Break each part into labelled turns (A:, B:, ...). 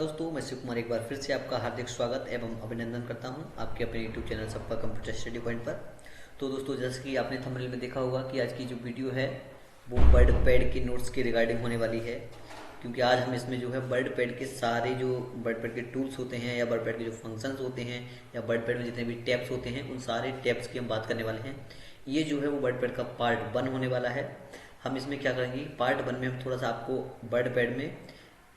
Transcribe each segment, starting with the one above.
A: दोस्तों, मैं शिव कुमार एक बार फिर से आपका हार्दिक स्वागत एवं अभिनंदन करता हूं आपके अपने यूट्यूब चैनल सबका कंप्यूटर स्टडी पॉइंट पर। तो दोस्तों, जैसे कि आपने थंबनेल में देखा होगा कि आज की जो वीडियो है वो वर्ड पैड के नोट्स के रिगार्डिंग होने वाली है, क्योंकि आज हम इसमें जो है वर्ड पैड के सारे जो वर्ड पैड के टूल्स होते हैं या वर्ड पैड के जो फंक्शंस होते हैं या वर्ड पैड में जितने भी टैब्स होते हैं उन सारे टैब्स की हम बात करने वाले हैं। ये जो है वो वर्ड पैड का पार्ट 1 होने वाला है। हम इसमें क्या करेंगे, पार्ट 1 में हम थोड़ा सा आपको वर्ड पैड में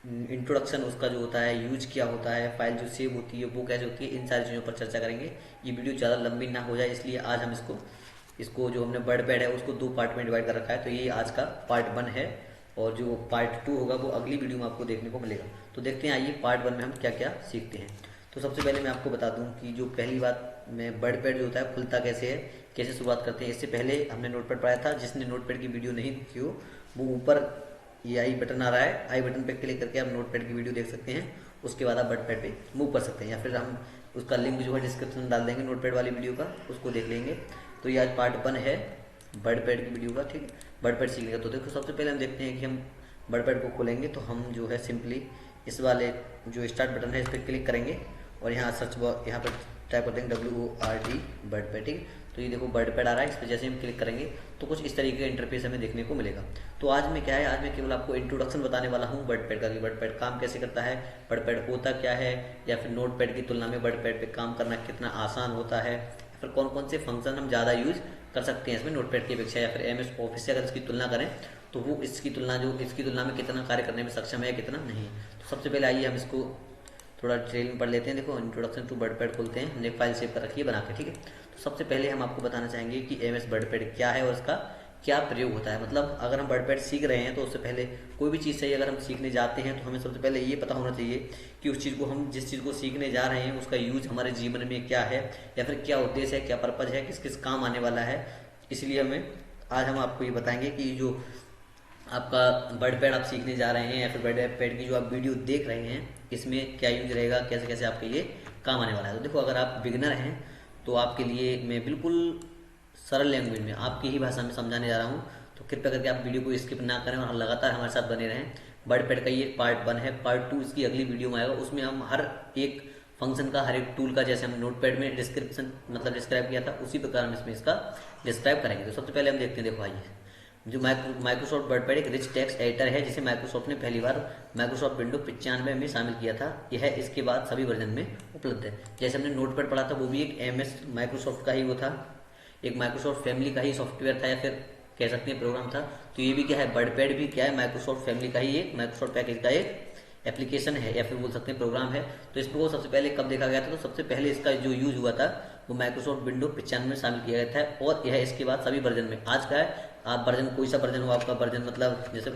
A: इंट्रोडक्शन, उसका जो होता है यूज क्या होता है, फाइल जो सेव होती है वो कैसे होती है, इन सारी चीज़ों पर चर्चा करेंगे। ये वीडियो ज़्यादा लंबी ना हो जाए इसलिए आज हम इसको जो हमने वर्ड पैड है उसको 2 पार्ट में डिवाइड कर रखा है। तो ये आज का पार्ट 1 है और जो पार्ट 2 होगा वो अगली वीडियो में आपको देखने को मिलेगा। तो देखते हैं आइए पार्ट 1 में हम क्या क्या सीखते हैं। तो सबसे पहले मैं आपको बता दूं कि जो पहली बात, मैं वर्ड पैड जो होता है खुलता कैसे है, कैसे शुरुआत करते हैं। इससे पहले हमने नोटपैड पढ़ाया था। जिसने नोटपैड की वीडियो नहीं देखी हो वो ऊपर ये आई बटन आ रहा है, आई बटन पे क्लिक करके आप नोटपैड की वीडियो देख सकते हैं। उसके बाद आप वर्ड पैड पे मूव कर सकते हैं, या फिर हम उसका लिंक जो है डिस्क्रिप्शन में डाल देंगे नोटपैड वाली वीडियो का, उसको देख लेंगे। तो ये आज पार्ट 1 है वर्ड पैड की वीडियो का, ठीक है। वर्ड पैड सीख लेगा। तो देखो सबसे पहले हम देखते हैं कि हम वर्ड पैड को खोलेंगे तो हम जो है सिंपली इस वाले जो स्टार्ट बटन है इस पर क्लिक करेंगे और यहाँ सर्च बॉक्स यहाँ पर टाइप कर देंगे WORD वर्ड पैड, ठीक है। तो ये देखो वर्ड पैड आ रहा है, इस पर जैसे हम क्लिक करेंगे तो कुछ इस तरीके का इंटरफेस हमें देखने को मिलेगा। तो आज में क्या है, आज मैं केवल आपको इंट्रोडक्शन बताने वाला हूँ वर्ड पैड का, कि वर्ड पैड काम कैसे करता है, वर्ड पैड होता क्या है, या फिर नोट पैड की तुलना में वर्ड पैड पे काम करना कितना आसान होता है, या फिर कौन कौन से फंक्शन हम ज़्यादा यूज कर सकते हैं इसमें नोट पैड की अपेक्षा, या फिर MS ऑफिस से अगर इसकी तुलना करें तो वो इसकी तुलना में कितना कार्य करने में सक्षम है या कितना नहीं। तो सबसे पहले आइए हम इसको थोड़ा डिटेल में पढ़ लेते हैं। देखो इंट्रोडक्शन टू वर्ड पैड खोलते हैं, हमने फाइल सेव कर रखी है बना के, ठीक है। तो सबसे पहले हम आपको बताना चाहेंगे कि MS वर्ड पैड क्या है और इसका क्या प्रयोग होता है। मतलब अगर हम वर्ड पैड सीख रहे हैं तो उससे पहले कोई भी चीज़ चाहिए, अगर हम सीखने जाते हैं तो हमें सबसे पहले ये पता होना चाहिए कि उस चीज़ को, हम जिस चीज़ को सीखने जा रहे हैं उसका यूज हमारे जीवन में क्या है, या फिर क्या उद्देश्य है, क्या पर्पज है, किस किस काम आने वाला है। इसलिए आज हम आपको ये बताएंगे कि जो आपका वर्ड पैड आप सीखने जा रहे हैं या फिर वर्ड पैड की जो आप वीडियो देख रहे हैं इसमें क्या यूज रहेगा, कैसे कैसे आपके लिए काम आने वाला है। तो देखो अगर आप बिगिनर हैं तो आपके लिए मैं बिल्कुल सरल लैंग्वेज में आपकी ही भाषा में समझाने जा रहा हूँ। तो कृपया करके आप वीडियो को स्किप ना करें और लगातार हमारे साथ बने रहें। वर्ड पैड का ये पार्ट 1 है, पार्ट 2 इसकी अगली वीडियो में आएगा। उसमें हम हर एक फंक्शन का, हर एक टूल का, जैसे हम नोटपैड में डिस्क्राइब किया था उसी प्रकार हम इसमें इसका डिस्क्राइब करेंगे। तो सबसे पहले हम देखते हैं, देखो आइए, जो माइक्रोसॉफ्ट वर्ड पैड एक रिच टेक्स्ट एडिटर है जिसे माइक्रोसॉफ्ट ने पहली बार माइक्रोसॉफ्ट विंडो 95 में शामिल किया था। यह इसके बाद सभी वर्जन में उपलब्ध है। जैसे हमने नोटपैड पढ़ा था वो भी एक MS माइक्रोसॉफ्ट का ही वो था, एक माइक्रोसॉफ्ट फैमिली का ही सॉफ्टवेयर था, या फिर कह सकते हैं प्रोग्राम था। तो ये भी क्या है, वर्ड पैड भी क्या है, माइक्रोसॉफ्ट फैमिली का ही, एक माइक्रोसॉफ्ट पैकेज का एक एप्लीकेशन है, या फिर बोल सकते हैं प्रोग्राम है। तो इसको सबसे पहले कब देखा गया था, तो सबसे पहले इसका जो यूज हुआ था वो माइक्रोसॉफ्ट विंडो 95 में शामिल किया गया था, और यह इसके बाद सभी वर्जन में। आज का है, आप वर्जन कोई सा वर्जन हो, आपका वर्जन मतलब जैसे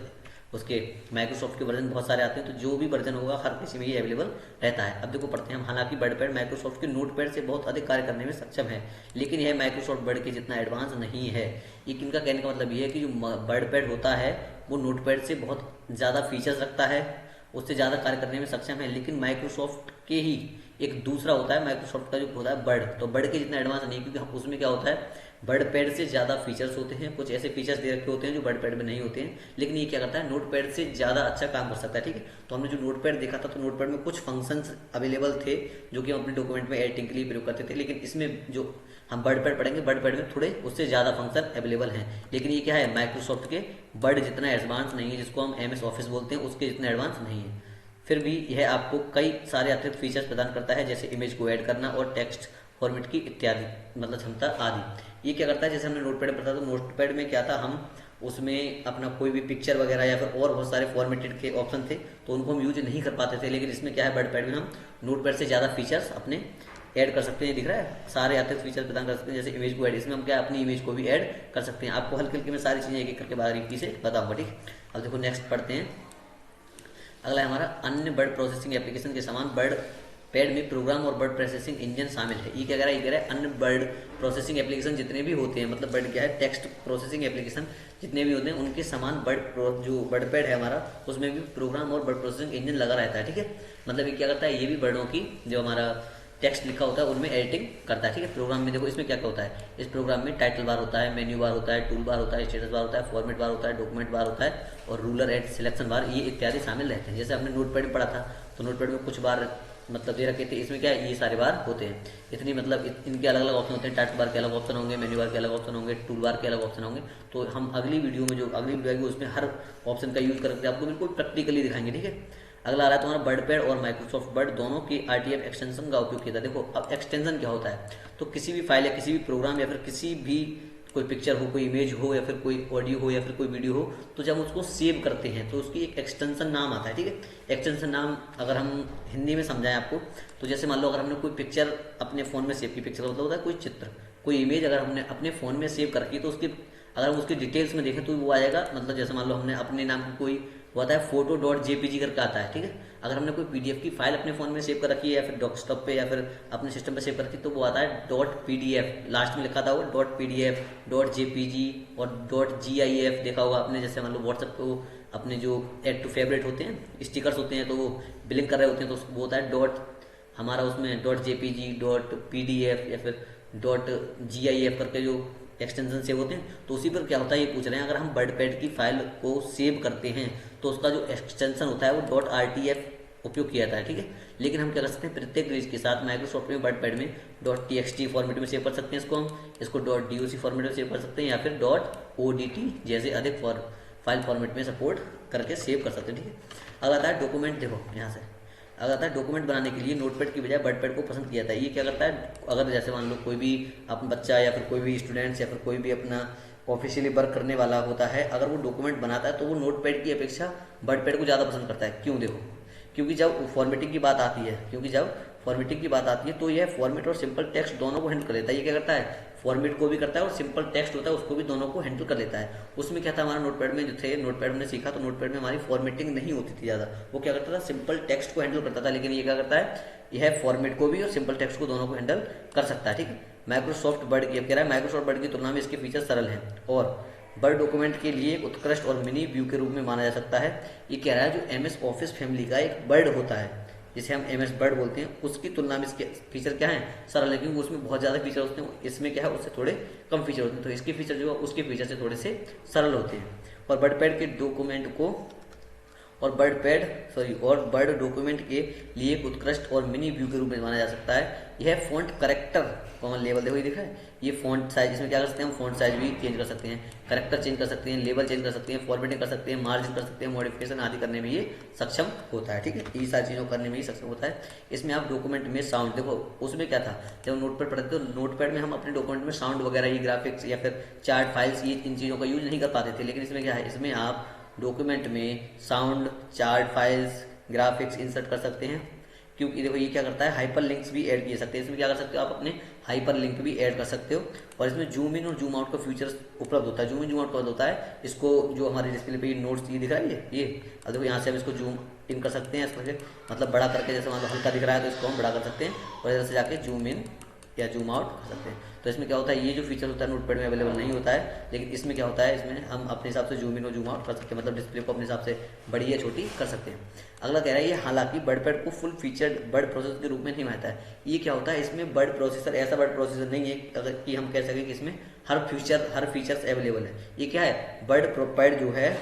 A: उसके माइक्रोसॉफ्ट के वर्जन बहुत सारे आते हैं, तो जो भी वर्जन होगा हर किसी में ये अवेलेबल रहता है। अब देखो पढ़ते हैं हम। हालांकि वर्ड पैड माइक्रोसॉफ्ट के नोटपैड से बहुत अधिक कार्य करने में सक्षम है, लेकिन यह माइक्रोसॉफ्ट वर्ड के जितना एडवांस नहीं है। ये इनका कहने का मतलब ये है कि जो वर्ड पैड होता है वो नोटपैड से बहुत ज़्यादा फीचर्स रखता है, उससे ज़्यादा कार्य करने में सक्षम है, लेकिन माइक्रोसॉफ्ट के ही एक दूसरा होता है, माइक्रोसॉफ्ट का जो होता है वर्ड, तो वर्ड के जितना एडवांस नहीं, क्योंकि उसमें क्या होता है, वर्ड पैड से ज़्यादा फीचर्स होते हैं, कुछ ऐसे फीचर्स दे रखे होते हैं जो वर्ड पैड में नहीं होते हैं, लेकिन ये क्या करता है, नोट पैड से ज़्यादा अच्छा काम कर सकता है, ठीक है। तो हमने जो नोट पैड देखा था तो नोट पैड में कुछ फंक्शंस अवेलेबल थे जो कि हम अपने डॉक्यूमेंट में एडिटिंग के लिए प्रयोग करते थे, लेकिन इसमें जो हम वर्ड पैड पढ़ेंगे वर्ड पैड में थोड़े उससे ज़्यादा फंक्शन अवेलेबल हैं। लेकिन ये क्या है, माइक्रोसॉफ्ट के वर्ड जितना एडवांस नहीं है, जिसको हम MS ऑफिस बोलते हैं, उसके जितना एडवांस नहीं है। फिर भी यह आपको कई सारे अतिरिक्त फीचर्स प्रदान करता है, जैसे इमेज को ऐड करना और टेक्स्ट फॉर्मेट की इत्यादि मतलब क्षमता आदि। ये क्या करता है, जैसे हमने नोटपैड में पढ़ा था, तो नोटपैड में क्या था, हम उसमें अपना कोई भी पिक्चर वगैरह या फिर और बहुत सारे फॉर्मेटेड के ऑप्शन थे तो उनको हम यूज नहीं कर पाते थे, लेकिन इसमें क्या है, वर्ड पैड में हम नोटपैड से ज़्यादा फीचर्स अपने ऐड कर सकते हैं। दिख रहा है, सारे अतिरिक्त फीचर प्रदान कर सकते हैं, जैसे इमेज को ऐड, इसमें हम क्या अपनी इमेज को भी ऐड कर सकते हैं। आपको हल्के हल्के में सारी चीज़ें एक एक करके बारीकी से बताऊंगा, ठीक। अब देखो नेक्स्ट पढ़ते हैं। अगला है हमारा अन्य वर्ड प्रोसेसिंग एप्लीकेशन के समान वर्ड पैड में प्रोग्राम और वर्ड प्रोसेसिंग इंजन शामिल है। ये क्या कह रहा है, ये कह रहा है अन्य वर्ड प्रोसेसिंग एप्लीकेशन जितने भी होते हैं, मतलब वर्ड क्या है, टेक्स्ट प्रोसेसिंग एप्लीकेशन जितने भी होते हैं उनके समान जो वर्ड पैड है हमारा उसमें भी प्रोग्राम और वर्ड प्रोसेसिंग इंजन लगा रहता है, ठीक है। मतलब ये क्या करता है, ये भी वर्डों की जो हमारा टेक्स्ट लिखा होता है उनमें एडिटिंग करता है, ठीक है। प्रोग्राम में देखो इसमें क्या क्या होता है, इस प्रोग्राम में टाइटल बार होता है, मेन्यू बार होता है, टूल बार होता है, स्टेटस बार होता है, फॉर्मेट बार होता है, डॉक्यूमेंट बार होता है और रूलर एंड सिलेक्शन बार, ये इत्यादि शामिल रहते हैं। जैसे हमने नोटपैड में पढ़ा था तो नोटपैड में कुछ बार मतलब दे रखे थे, इसमें क्या है ये सारे बार होते हैं। इतनी मतलब इनके अलग अलग ऑप्शन होते हैं, टाइटल बार के अलग ऑप्शन होंगे, मेन्यू बार के अलग ऑप्शन होंगे, टूल बार के अलग ऑप्शन होंगे। तो हम अगली वीडियो में जो अगली वीडियो आएगी उसमें हर ऑप्शन का यूज़ करके आपको बिल्कुल प्रैक्टिकली दिखाएंगे, ठीक है। अगला आ रहा है तुम्हारा वर्ड पैड और माइक्रोसॉफ्ट वर्ड दोनों की RTF एक्सटेंशन का उपयोग किया था। देखो अब एक्सटेंशन क्या होता है, तो किसी भी फाइल या किसी भी प्रोग्राम या फिर किसी भी कोई पिक्चर हो, कोई इमेज हो या फिर कोई ऑडियो हो या फिर कोई वीडियो हो, तो जब उसको सेव करते हैं तो उसकी एक एक्सटेंशन नाम आता है, ठीक है। एक्सटेंशन नाम अगर हम हिंदी में समझाएं आपको, तो जैसे मान लो अगर हमने कोई पिक्चर अपने फ़ोन में सेव की, पिक्चर मतलब होता है कोई चित्र, कोई इमेज अगर हमने अपने फ़ोन में सेव कर रखी तो उसकी अगर हम उसकी डिटेल्स में देखें तो वो आएगा, मतलब जैसे मान लो हमने अपने नाम की कोई वो आता है photo.jpg करके आता है, ठीक है। अगर हमने कोई PDF की फाइल अपने फ़ोन में सेव कर रखी है या फिर डेस्कटॉप पे या फिर अपने सिस्टम पे सेव कर रखी है तो वो आता है .pdf, लास्ट में लिखा था वो .pdf, .jpg और .gif देखा होगा आपने। जैसे मान लो व्हाट्सएप पे वो अपने जो ऐड टू फेवरेट होते हैं स्टिकर्स होते हैं तो वो ब्लिंक कर रहे होते हैं तो वो होता है डॉट, हमारा उसमें .jpg, .pdf या फिर .gif करके जो एक्सटेंशन सेव होते हैं। तो उसी पर क्या होता है ये पूछ रहे हैं, अगर हम वर्ड पैड की फाइल को सेव करते हैं तो उसका जो एक्सटेंशन होता है वो .rtf उपयोग किया जाता है, ठीक है। लेकिन हम क्या कर सकते हैं, प्रत्येक पेज के साथ माइक्रोसॉफ्ट में वर्ड पैड में .txt फॉर्मेट में सेव कर सकते हैं, इसको .doc फॉर्मेट में सेव कर सकते हैं या फिर .odt जैसे अधिक फाइल फॉर्मेट में सपोर्ट करके सेव कर सकते हैं, ठीक है। अगला आता है डॉक्यूमेंट। देखो यहाँ से अगर आता है डॉक्यूमेंट बनाने के लिए नोटपैड की बजाय वर्डपैड को पसंद किया था। ये क्या करता है, अगर जैसे मान लो कोई भी अपना बच्चा या फिर कोई भी स्टूडेंट्स या फिर कोई भी अपना ऑफिशियली वर्क करने वाला होता है, अगर वो डॉक्यूमेंट बनाता है तो वो नोटपैड की अपेक्षा वर्डपैड को ज़्यादा पसंद करता है। क्यों, देखो क्योंकि जब फॉर्मेटिंग की बात आती है तो यह फॉर्मेट और सिंपल टेक्स्ट दोनों को हैंडल कर लेता है। ये क्या करता है, फॉर्मेट को भी करता है और सिंपल टेक्स्ट होता है उसको भी, दोनों को हैंडल कर लेता है। उसमें क्या था हमारा नोटपैड में जो थे, नोटपैड हमने सीखा तो नोटपैड में हमारी फॉर्मेटिंग नहीं होती थी ज़्यादा, वो क्या करता था सिंपल टेक्स्ट को हैंडल करता था। लेकिन ये क्या करता है, यह फॉर्मेट को भी और सिंपल टेक्स्ट को दोनों को हैंडल कर सकता है, ठीक है। माइक्रोसॉफ्ट वर्ड की कह रहा है माइक्रोसॉफ्ट वर्ड की तुलना में इसके फीचर सरल हैं और वर्ड डॉक्यूमेंट के लिए उत्कृष्ट और मिनी व्यू के रूप में माना जा सकता है। ये कह रहा है जो MS ऑफिस फैमिली का एक वर्ड होता है जिसे हम MS वर्ड बोलते हैं, उसकी तुलना में इसके फीचर क्या है, सरल है, क्योंकि उसमें बहुत ज़्यादा फीचर होते हैं, इसमें क्या है उससे थोड़े कम फीचर होते हैं। तो इसके फीचर जो है उसके फीचर से थोड़े से सरल होते हैं। और वर्डपैड के डॉक्यूमेंट को और वर्ड डॉक्यूमेंट के लिए एक उत्कृष्ट और मिनी व्यू के रूप में माना जा सकता है। यह फॉन्ट करेक्टर कॉमन लेवल, देखो ये दिखा है, ये फॉन्ट साइज, इसमें क्या कर सकते हैं हम, फॉन्ट साइज भी चेंज कर सकते हैं, करेक्टर चेंज कर सकते हैं, लेवल चेंज कर सकते हैं, फॉर्मेटिंग कर सकते हैं, मार्जिन कर सकते हैं, मॉडिफिकेशन आदि करने में ये सक्षम होता है, ठीक है। ये सारी चीज़ों करने में ही सक्षम होता है। इसमें आप डॉक्यूमेंट में साउंड, देखो उसमें क्या था, जब नोटपैड पढ़ते तो नोटपैड में हम अपने डॉक्यूमेंट में साउंड वगैरह, ये ग्राफिक्स या फिर चार्ट फाइल्स, ये इन चीज़ों का यूज नहीं कर पाते थे। लेकिन इसमें क्या है, इसमें आप डॉक्यूमेंट में sound, chart files, graphics insert कर सकते हैं। क्योंकि देखो ये क्या करता है, हाइपर लिंक्स भी ऐड किए सकते हैं। इसमें क्या कर सकते हो आप, अपने हाइपर लिंक भी ऐड कर सकते हो। और इसमें जूम इन और जूम आउट का फीचर्स उपलब्ध होता है। जूम इन जूम आउट कब होता है, इसको जो हमारे डिस्प्ले पे नोट्स ये दिख रहा है, ये अब देखो यहाँ से हम इसको जूम इन कर सकते हैं, इसको मतलब बड़ा करके, जैसे मान लो हल्का दिख रहा है तो इसको हम बड़ा कर सकते हैं और इधर से जाके जूम इन या जूम आउट कर सकते हैं। तो इसमें क्या होता है, ये जो फीचर होता है नोटपैड में अवेलेबल नहीं होता है, लेकिन इसमें क्या होता है, इसमें हम अपने हिसाब से जूम इन और जूम आउट कर सकते हैं, मतलब डिस्प्ले को अपने हिसाब से बड़ी या छोटी कर सकते हैं। अगला कह रहा है ये हालांकि वर्डपैड को फुल फीचर्ड वर्ड प्रोसेसर के रूप में नहीं मानता है। ये क्या होता है, इसमें वर्ड प्रोसेसर ऐसा वर्ड प्रोसेसर नहीं है अगर कि हम कह सकें कि इसमें हर फीचर्स अवेलेबल है। ये क्या है, वर्डपैड जो है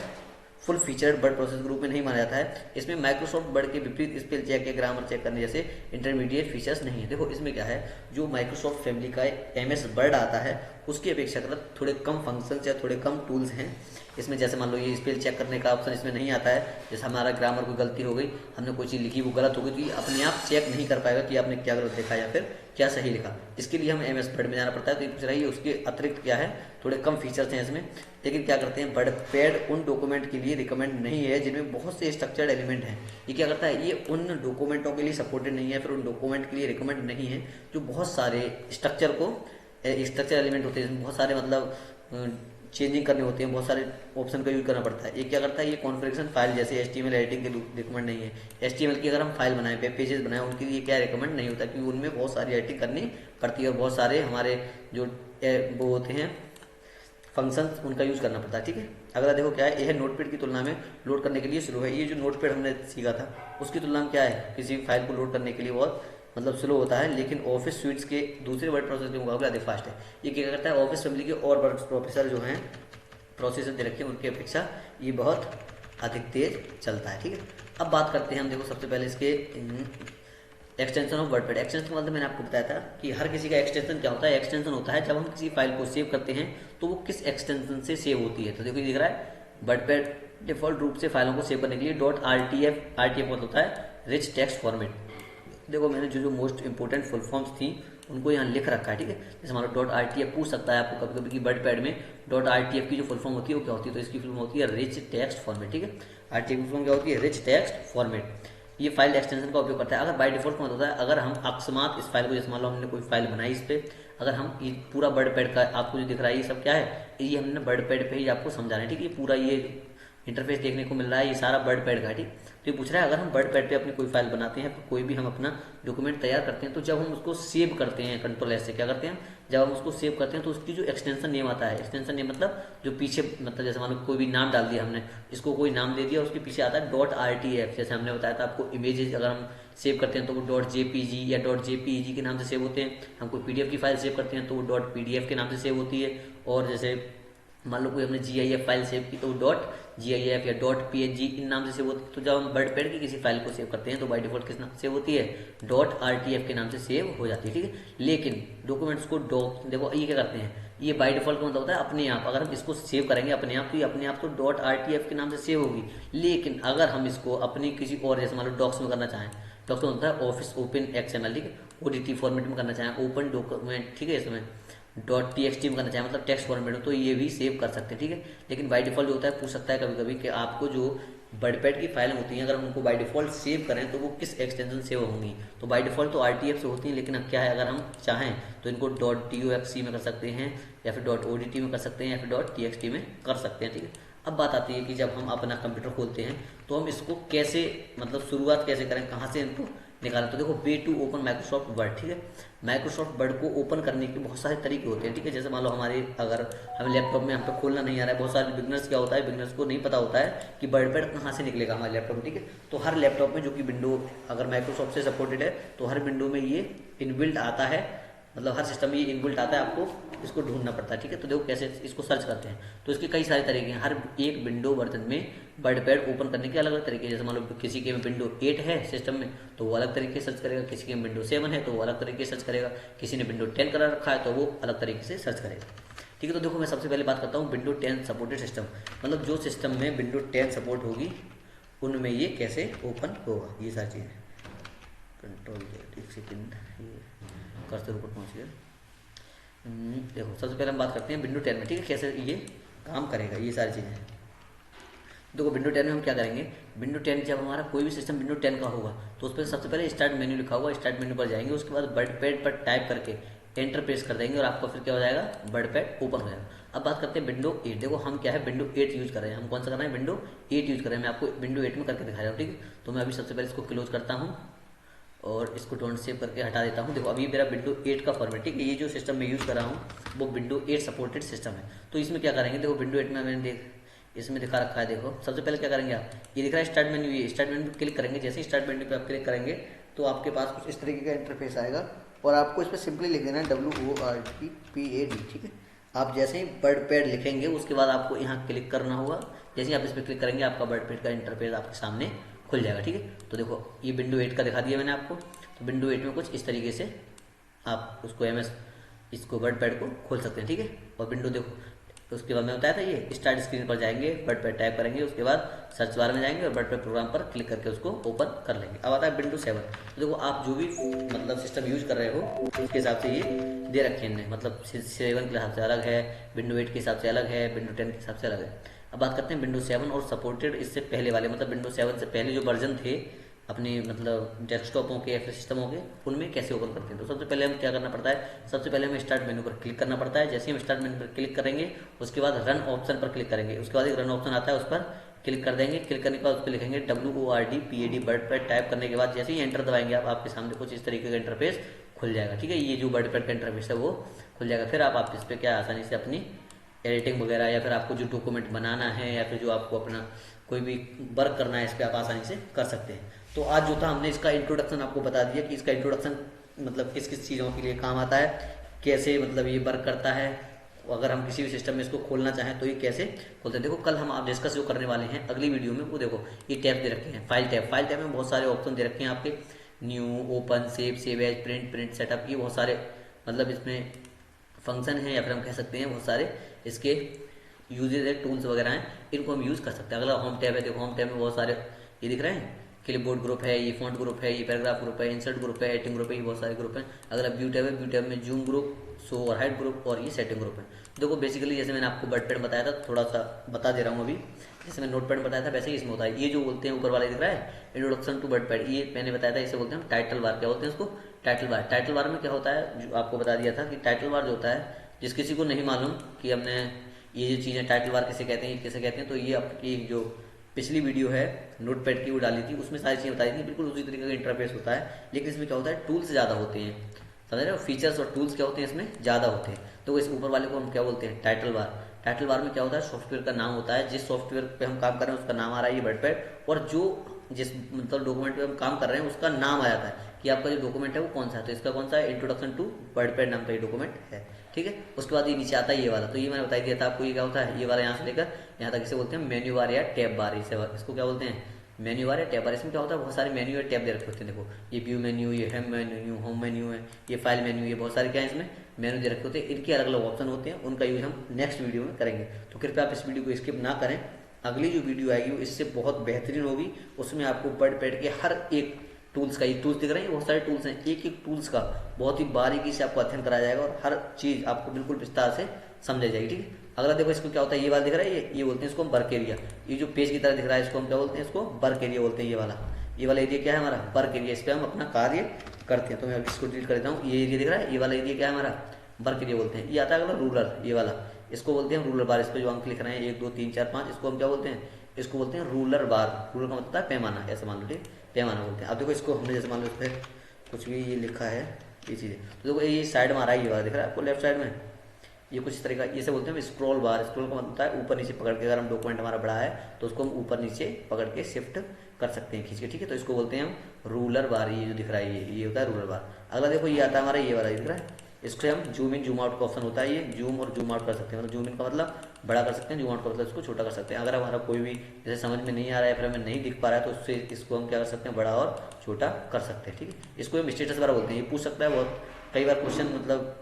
A: फुल फीचर्ड वर्ड प्रोसेसर के रूप में नहीं माना जाता है। इसमें माइक्रोसॉफ्ट वर्ड के विपरीत स्पेल चेक या ग्रामर चेक करने जैसे इंटरमीडिएट फीचर्स नहीं है। देखो इसमें क्या है, जो माइक्रोसॉफ्ट फैमिली का MS वर्ड आता है उसकी अपेक्षा थोड़े कम फंक्शंस या थोड़े कम टूल्स हैं इसमें। जैसे मान लो ये स्पेल चेक करने का ऑप्शन इसमें नहीं आता है। जैसे हमारा ग्रामर कोई गलती हो गई, हमने कोई चीज़ लिखी वो गलत हो गई, तो ये अपने आप चेक नहीं कर पाएगा कि आपने क्या गलत लिखा या फिर क्या सही लिखा। इसके लिए हमें MS वर्ड में जाना पड़ता है। तो ये पूछ रही है उसके अतिरिक्त क्या है, थोड़े कम फीचर्स हैं इसमें। लेकिन क्या करते हैं, वर्डपैड उन डॉक्यूमेंट के लिए रिकमेंड नहीं है जिनमें बहुत से स्ट्रक्चर्ड एलिमेंट हैं। ये क्या करता है, ये उन डॉक्यूमेंटों के लिए सपोर्टेड नहीं है, फिर उन डॉक्यूमेंट के लिए रिकमेंड नहीं है जो बहुत सारे स्ट्रक्चर एलिमेंट होते हैं, बहुत सारे मतलब चेंजिंग करने होते हैं, बहुत सारे ऑप्शन का यूज करना पड़ता है। ये क्या करता है, ये कॉन्फ़िगरेशन फाइल जैसे HTML एडिटिंग के रिकमेंड नहीं है। HTML की अगर हम फाइल बनाएं, वेब पेजेस बनाएं, उनके लिए क्या रिकमेंड नहीं होता, क्योंकि उनमें बहुत सारी एडिटिंग करनी पड़ती है और बहुत सारे हमारे जो वो होते हैं फंक्शंस, उनका यूज़ करना पड़ता है, ठीक है। अगला देखो क्या है, यह नोटपैड की तुलना में लोड करने के लिए स्लो है। ये जो नोटपैड हमने सीखा था उसकी तुलना में क्या है, किसी फाइल को लोड करने के लिए बहुत मतलब स्लो होता है, लेकिन ऑफिस स्वीट्स के दूसरे वर्ड प्रोसेसर के मुकाबले अधिक फास्ट है। ये क्या करता है, ऑफिस फैमिली के और वर्ड प्रोसेसर जो हैं, प्रोसेसर दे रखे हैं, उनकी अपेक्षा ये बहुत अधिक तेज चलता है, ठीक है। अब बात करते हैं हम, देखो सबसे पहले इसके एक्सटेंशन ऑफ वर्डपैड। एक्सटेंशन मतलब मैंने आपको बताया था कि हर किसी का एक्सटेंशन क्या होता है। एक्सटेंशन होता है जब हम किसी फाइल को सेव करते हैं तो वो किस एक्सटेंशन से सेव होती है। तो देखो ये दिख रहा है, वर्डपैड डिफॉल्ट रूप से फाइलों को सेव करने के लिए .rtf मतलब होता है रिच टेक्स्ट फॉर्मेट। देखो मैंने जो मोस्ट इंपोर्टेंट फुल फॉर्म्स थी उनको यहाँ लिख रखा है, ठीक है। जैसे हमारा .rtf पूछ सकता है आपको कभी कभी कि वर्डपैड में .rtf की जो फुल फॉर्म होती है वो क्या होती है, तो इसकी फुल फॉर्म होती है रिच टेक्स्ट फॉर्मेट, ठीक है। rtf की फुल फॉर्म क्या होती है, रिच टेक्स्ट फॉर्मेट। ये फाइल एक्सटेंशन का उपयोग करता है। अगर बाय डिफॉल्ट में होता है, अगर हम अकस्मात इस फाइल को, जैसे मान लो हमने कोई फाइल बनाई इस पर, अगर हम ये पूरा वर्डपैड का आपको जो दिख रहा है ये सब क्या है, ये हमने वर्डपैड पे ही आपको समझाना है, ठीक है। ये पूरा ये इंटरफेस देखने को मिल रहा है, ये सारा वर्डपैड का है, ठीक। तो ये पूछ रहा है अगर हम वर्डपैड पे अपनी कोई फाइल बनाते हैं, कोई भी हम अपना डॉक्यूमेंट तैयार करते हैं, तो जब हम उसको सेव करते हैं कंट्रोल एस से क्या करते हैं, जब हम उसको सेव करते हैं तो उसकी जो एक्सटेंशन नेम आता है, एक्सटेंशन नेम मतलब जो पीछे मतलब जैसे मान लो कोई भी नाम डाल दिया हमने, इसको कोई नाम दे दिया, उसके पीछे आता है .rtf। जैसे हमने बताया था आपको, इमेजेस अगर हम सेव करते हैं तो वो .jpg या .jpeg के नाम से सेव होते हैं। हम कोई पीडीएफ की फाइल सेव करते हैं तो वो .pdf के नाम से सेव होती है। और जैसे मान लो कोई हमने GIF फाइल सेव की तो .gif या .png इन नाम से सेव होती है। तो जब हम वर्डपैड की किसी फाइल को सेव करते हैं तो बाय डिफॉल्ट किस नाम से सेव होती है, .rtf के नाम से सेव हो जाती है, ठीक है। लेकिन डॉक्यूमेंट्स को देखो ये क्या करते हैं, ये बाय डिफॉल्ट का मतलब होता है अपने आप। अगर हम इसको सेव करेंगे अपने आप तो ये अपने आप तो .rtf के नाम से सेव होगी। लेकिन अगर हम इसको अपनी किसी और, जैसे मान लो डॉक्स में करना चाहें, डॉक्स में होता है ऑफिस ओपन XML, ठीक है, ODT फॉर्मेट में करना चाहें, ओपन डॉक्यूमेंट, ठीक है, इसमें .txt में करना चाहे मतलब टेक्स्ट फॉर्मेट में, तो ये भी सेव कर सकते हैं, ठीक है। लेकिन बाय डिफॉल्ट जो होता है, पूछ सकता है कभी कभी कि आपको जो वर्डपैड की फाइल होती हैं अगर हम उनको बाय डिफॉल्ट सेव करें तो वो किस एक्सटेंशन से होंगी। तो बाय डिफॉल्ट तो RTF से होती हैं, लेकिन अब क्या है, अगर हम चाहें तो इनको .doxc में कर सकते हैं या फिर .odt में कर सकते हैं या फिर .txt में कर सकते हैं, ठीक है। अब बात आती है कि जब हम अपना कंप्यूटर खोलते हैं तो हम इसको कैसे मतलब शुरुआत कैसे करें, कहाँ से इनको निकालें। तो देखो way to open Microsoft Word, ठीक है। माइक्रोसॉफ्ट वर्ड को ओपन करने के बहुत सारे तरीके होते हैं, ठीक है। जैसे मान लो हमारे अगर हमें लैपटॉप में हम पे खोलना नहीं आ रहा है, बहुत सारे बिगनर्स क्या होता है, बिगनर्स को नहीं पता होता है कि वर्डपैड कहाँ से निकलेगा हमारे लैपटॉप में, ठीक है। तो हर लैपटॉप में जो कि विंडो अगर माइक्रोसॉफ्ट से सपोर्टेड है तो हर विंडो में ये इनबिल्ट आता है, मतलब हर सिस्टम में ये इनबिल्ट आता है, आपको इसको ढूंढना पड़ता है, ठीक है। तो देखो कैसे इसको सर्च करते हैं, तो इसके कई सारे तरीके हैं। हर एक विंडो वर्जन में वर्डपैड ओपन करने के अलग अलग तरीके हैं। जैसे मान लो किसी के में विंडो 8 है सिस्टम में तो वो अलग तरीके से सर्च करेगा, किसी के में विंडो 7 है तो वो अलग तरीके से सर्च करेगा, किसी ने विंडो 10 करा रखा है तो वो अलग तरीके से सर्च करेगा, ठीक है। तो देखो मैं सबसे पहले बात करता हूँ विंडो 10 सपोर्टेड सिस्टम, मतलब जो सिस्टम में विंडो 10 सपोर्ट होगी उनमें ये कैसे ओपन होगा, ये सारी चीज़ें। कंट्रोल एक सेकेंड, ये कर्सर ऊपर पहुँच गया। देखो सबसे पहले हम बात करते हैं विंडो 10 में, ठीक है, कैसे ये काम करेगा ये सारी चीज़ें। देखो विंडो 10 में हम क्या करेंगे, विंडो 10 जब हमारा कोई भी सिस्टम विंडो 10 का होगा तो उस पर सबसे पहले स्टार्ट मेन्यू लिखा हुआ, स्टार्ट मेन्यू पर जाएंगे, उसके बाद वर्डपैड पर टाइप करके एंटर प्रेस कर देंगे और आपका फिर क्या हो जाएगा, वर्डपैड ओपन हो जाएगा। अब बात करते हैं विंडो 8। देखो हम क्या है विंडो 8 यूज कर रहे हैं, हम कौन सा कर रहे हैं, विंडो 8 यूज कर रहे हैं। मैं आपको विंडो 8 में करके दिखा रहा हूँ, ठीक है। तो मैं अभी सबसे पहले इसको क्लोज करता हूँ और इसको डोंट सेव करके हटा देता हूँ। देखो अभी मेरा विंडो 8 का फॉर्मेट, ठीक है। ये जो सिस्टम मैं यूज़ कर रहा हूँ वो विंडो 8 सपोर्टेड सिस्टम है। तो इसमें क्या करेंगे, देखो विंडो 8 में मैंने इसमें दिखा रखा है। देखो सबसे पहले क्या करेंगे आप, ये दिख रहा है स्टार्ट मेन्यू, ये स्टार्ट मेन्यू पर क्लिक करेंगे। जैसे ही स्टार्ट मेन्यू पर आप क्लिक करेंगे तो आपके पास कुछ इस तरीके का इंटरफेस आएगा और आपको इस पर सिंपली लिख देना है WORDPAD, ठीक है। आप जैसे ही वर्डपैड लिखेंगे उसके बाद आपको यहाँ क्लिक करना होगा। जैसे ही आप इस पर क्लिक करेंगे आपका वर्डपैड का इंटरफेस आपके सामने खुल जाएगा, ठीक है। तो देखो ये विंडो 8 का दिखा दिया मैंने आपको। तो विंडो 8 में कुछ इस तरीके से आप उसको इसको वर्डपैड को खोल सकते हैं, ठीक है। और विंडो देखो उसके बाद मैं बताया था ये स्टार्ट स्क्रीन पर जाएंगे, वर्डपैड टाइप करेंगे, उसके बाद सर्च बार में जाएंगे और वर्डपैड प्रोग्राम पर क्लिक करके उसको ओपन कर लेंगे। अब आता है विंडो 7। तो देखो आप जो भी मतलब सिस्टम यूज कर रहे हो उसके हिसाब से ये दे रखे हैं, मतलब 7 के हिसाब से अलग है, विंडो 8 के हिसाब से अलग है, विंडो 10 के हिसाब से अलग है। अब बात करते हैं विंडो 7 और सपोर्टेड इससे पहले वाले, मतलब विंडो 7 से पहले जो वर्जन थे अपने मतलब डेस्कटॉपों के या फिर सिस्टमों के, उनमें कैसे ओपन करते हैं। तो सबसे पहले हम क्या करना पड़ता है, सबसे पहले हमें स्टार्ट मेन्यू पर क्लिक करना पड़ता है। जैसे ही हम स्टार्ट मेन्यू पर क्लिक करेंगे उसके बाद रन ऑप्शन पर क्लिक करेंगे, उसके बाद एक रन ऑप्शन आता है उस पर क्लिक कर देंगे। क्लिक करने के बाद उस पर लिखेंगे WORDPAD वर्डपैड टाइप करने के बाद जैसे ही एंटर दबाएंगे आप, आपके सामने कुछ इस तरीके का इंटरफेस खुल जाएगा, ठीक है। ये जो वर्डपैड का इंटरफेस है वो खुल जाएगा। फिर आप इस पर क्या आसानी से अपनी एडिटिंग वगैरह या फिर आपको जो डॉक्यूमेंट बनाना है या फिर जो आपको अपना कोई भी वर्क करना है इस पर आप आसानी से कर सकते हैं। तो आज जो था हमने इसका इंट्रोडक्शन आपको बता दिया कि इसका इंट्रोडक्शन मतलब किस किस चीज़ों के लिए काम आता है, कैसे मतलब ये वर्क करता है अगर हम किसी भी सिस्टम में इसको खोलना चाहें तो ये कैसे खोलते हैं। देखो कल हम आप डिस्कस जो करने वाले हैं अगली वीडियो में, वो देखो ये टैब दे रखे हैं, फाइल टैब में बहुत सारे ऑप्शन दे रखे हैं आपके, new, open, save as, print setup, ये बहुत सारे मतलब इसमें फंक्शन है या फिर हम कह सकते हैं बहुत सारे इसके यूजेज है, टूल्स वगैरह हैं, इनको हम यूज़ कर सकते हैं। अगला होम टैब है, देखो होम टैब में बहुत सारे ये दिख रहे हैं, क्लिपबोर्ड ग्रुप है, ये फॉन्ट ग्रुप है, ये पैराग्राफ ग्रुप है, इंसर्ट ग्रुप है, एडिटिंग ग्रुप है, ये बहुत सारे ग्रुप हैं। अगला व्यू टैब है, व्यू टैब में जूम ग्रुप, शो और हाइड ग्रुप और ये सेटिंग ग्रुप है। देखो बेसिकली जैसे मैंने आपको वर्डपैड बताया था, थोड़ा सा बता दे रहा हूँ अभी, जैसे मैंने नोटपैड बताया था वैसे ही इसमें होता है। ये जो बोलते हैं ऊपर वाले दिख रहा है इंट्रोडक्शन टू वर्डपैड, ये मैंने बताया था, इसे बोलते हैं टाइटल बार। क्या बोलते हैं इसको? Title bar. टाइटल बार में क्या होता है, जो आपको बता दिया था कि टाइटल बार जो होता है, जिस किसी को नहीं मालूम कि हमने ये जो चीज़ें टाइटल बार किसे कहते हैं, ये किसे कहते हैं, तो ये आपकी जो पिछली वीडियो है नोटपैड की वो डाली थी, उसमें सारी चीज़ें बताई थी, बिल्कुल उसी तरीके का इंटरफेस होता है। लेकिन इसमें क्या होता है, टूल्स ज़्यादा होते हैं, समझ रहे हो, फीचर्स और टूल्स क्या होते हैं इसमें ज़्यादा होते हैं। तो इस ऊपर वाले को हम क्या बोलते हैं, टाइटल बार। टाइटल बार में क्या होता है, सॉफ्टवेयर का नाम होता है, जिस सॉफ्टवेयर पे हम काम कर रहे हैं उसका नाम आ रहा है ये वर्डपैड, और जो जिस मतलब डॉक्यूमेंट पे हम काम कर रहे हैं उसका नाम आ जाता है कि आपका जो डॉक्यूमेंट है वो कौन सा है। तो इसका कौन सा है, इंट्रोडक्शन टू वर्डपैड नाम का ये डॉक्यूमेंट है, ठीक है। उसके बाद ये नीचे आता है ये वाला, तो ये मैंने बता दिया था आपको, ये क्या होता है, ये वाला यहाँ से लेकर यहाँ तक इसे बोलते हैं मेन्यू बार या टैब बार, इसको क्या बोलते हैं, मेन्यू बार या टैब बार। इसमें क्या होता है, बहुत सारे मेन्यू या टैब दे रखे होते हैं। देखो ये व्यू मेन्यू, ये हेम मेन्यू, होम मेन्यू है, ये फाइल मेन्यू, ये बहुत सारे क्या है इसमें मेन्यू दे रखे होते हैं। इनके अलग अलग ऑप्शन होते हैं, उनका यूज हम नेक्स्ट वीडियो में करेंगे। तो कृपया आप इस वीडियो को स्किप ना करें, अगली जो वीडियो आएगी वो इससे बहुत बेहतरीन होगी। उसमें आपको वर्डपैड के हर एक टूल्स का, ये टूल्स दिख रहे हैं, बहुत सारे टूल्स हैं, एक एक टूल्स का बहुत ही बारीकी से आपको अध्ययन कराया जाएगा और हर चीज़ आपको बिल्कुल विस्तार से समझाई जाएगी, ठीक है। अगला देखो इसको क्या होता है, ये वाला दिख रहा है, ये बोलते हैं इसको हम वर्क एरिया। ये जो पेज की तरह दिख रहा है इसको हम क्या बोलते हैं, इसको वर्क एरिया बोलते हैं। ये वाला एरिया क्या है हमारा, वर्क एरिया, इस पर हम अपना कार्य करते हैं। तो मैं अभी इसको डिलीट कर देता हूँ। ये एरिया दिख रहा है, ये वाला एरिया क्या है हमारा, वर्क एरिया बोलते हैं। ये आता है अगला रूलर, ये वाला, इसको बोलते हैं रूलर बार। इस पर जो अंक लिख रहे हैं 1 2 3 4 5, इसको हम क्या बोलते हैं, इसको बोलते हैं रूलर बार। रूलर का मतलब है पैमाना, ऐसा मान लो, ठीक, पैमाना बोलते हैं। अब देखो इसको हमने जैसे मान लो इस पर कुछ भी ये लिखा है ये चीज़ें, तो देखो ये साइड में आ रहा है, ये वाला दिख रहा है आपको लेफ्ट साइड में, ये कुछ इस तरह का, इसे बोलते हैं स्क्रॉल बार। स्क्रॉल का मतलब होता है ऊपर नीचे पकड़ के, अगर हम डॉक्यूमेंट हमारा बड़ा है तो उसको हम ऊपर नीचे पकड़ के शिफ्ट कर सकते हैं खींच के, ठीक है। तो इसको बोलते हैं हम रूलर बार। ये जो दिख रहा है ये होता है रूलर बार। अगला देखो ये आता है हमारा ये वाला दिख रहा है, इसको हम जूम इन जूम आउट का ऑप्शन होता है, ये जूम और जूम आउट कर सकते हैं। मतलब जूम इन का मतलब बड़ा कर सकते हैं, जूम आउट का मतलब इसको छोटा कर सकते हैं। अगर हमारा कोई भी जैसे समझ में नहीं आ रहा है, फिर हमें नहीं दिख पा रहा है, तो उससे इसको हम क्या कर सकते हैं, बड़ा और छोटा कर सकते हैं, ठीक है। इसको हम स्टेटस बार बोलते हैं। ये पूछ सकता है बहुत कई बार क्वेश्चन, मतलब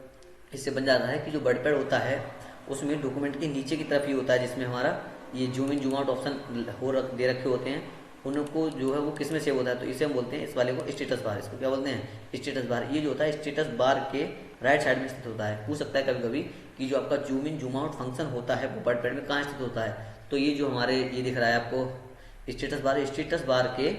A: इससे बन जाता है कि जो वर्डपैड होता है उसमें डॉक्यूमेंट के नीचे की तरफ ही होता है, जिसमें हमारा ये zoom in zoom out option दे रखे होते हैं, उनको जो है वो किस में सेव होता है, तो इसे हम बोलते हैं इस वाले को स्टेटस बार। इसको क्या बोलते हैं, स्टेटस बार। ये जो होता है स्टेटस बार के राइट साइड में स्थित होता है। पूछ सकता है कभी कभी कि जो आपका zoom in zoom out function होता है वो वर्डपैड में कहाँ स्थित होता है, तो ये जो हमारे ये दिख रहा है आपको स्टेटस बार के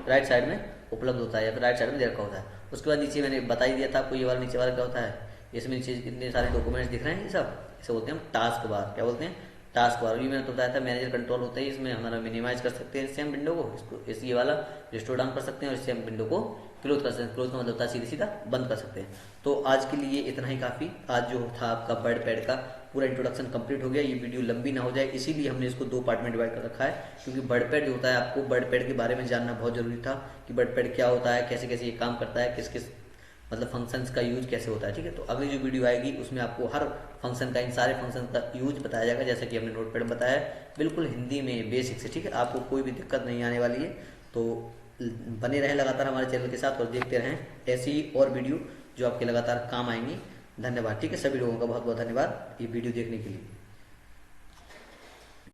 A: राइट साइड में उपलब्ध होता है या फिर राइट साइड में दे रखा होता है। उसके बाद नीचे मैंने बता ही दिया था आपको, ये वाला नीचे वाला क्या होता है, इसमें नीचे इतने सारे डॉक्यूमेंट्स दिख रहे हैं, ये सब इसे बोलते हैं हम टास्क बार। क्या बोलते हैं, टास्क बार। ये मैंने तो बताया था मैनेजर कंट्रोल होता है, इसमें हमारा मिनिमाइज कर सकते हैं सेम विंडो को, इसको इस ये वाला रिस्टोर डाउन कर सकते हैं और सेम विंडो को क्लोज कर सकते हैं। क्लोज का मतलब होता है सीधा बंद कर सकते हैं। तो आज के लिए इतना ही काफ़ी। आज जो था आपका वर्डपैड का पूरा इंट्रोडक्शन कंप्लीट हो गया। ये वीडियो लंबी ना हो जाए इसीलिए हमने इसको 2 पार्ट में डिवाइड कर रखा है, क्योंकि वर्डपैड जो होता है आपको वर्डपैड के बारे में जानना बहुत जरूरी था कि वर्डपैड क्या होता है, कैसे कैसे ये काम करता है, किस किस मतलब फंक्शंस का यूज कैसे होता है, ठीक है। तो अगली जो वीडियो आएगी उसमें आपको हर फंक्शन का, इन सारे फंक्शन का यूज बताया जाएगा, जैसा कि हमने नोटपैड में बताया, बिल्कुल हिंदी में बेसिक से, ठीक है। आपको कोई भी दिक्कत नहीं आने वाली है। तो बने रहें लगातार हमारे चैनल के साथ और देखते रहें ऐसी ही और वीडियो जो आपके लगातार काम आएंगी। धन्यवाद, ठीक है। सभी लोगों का बहुत बहुत धन्यवाद ये वीडियो देखने के लिए।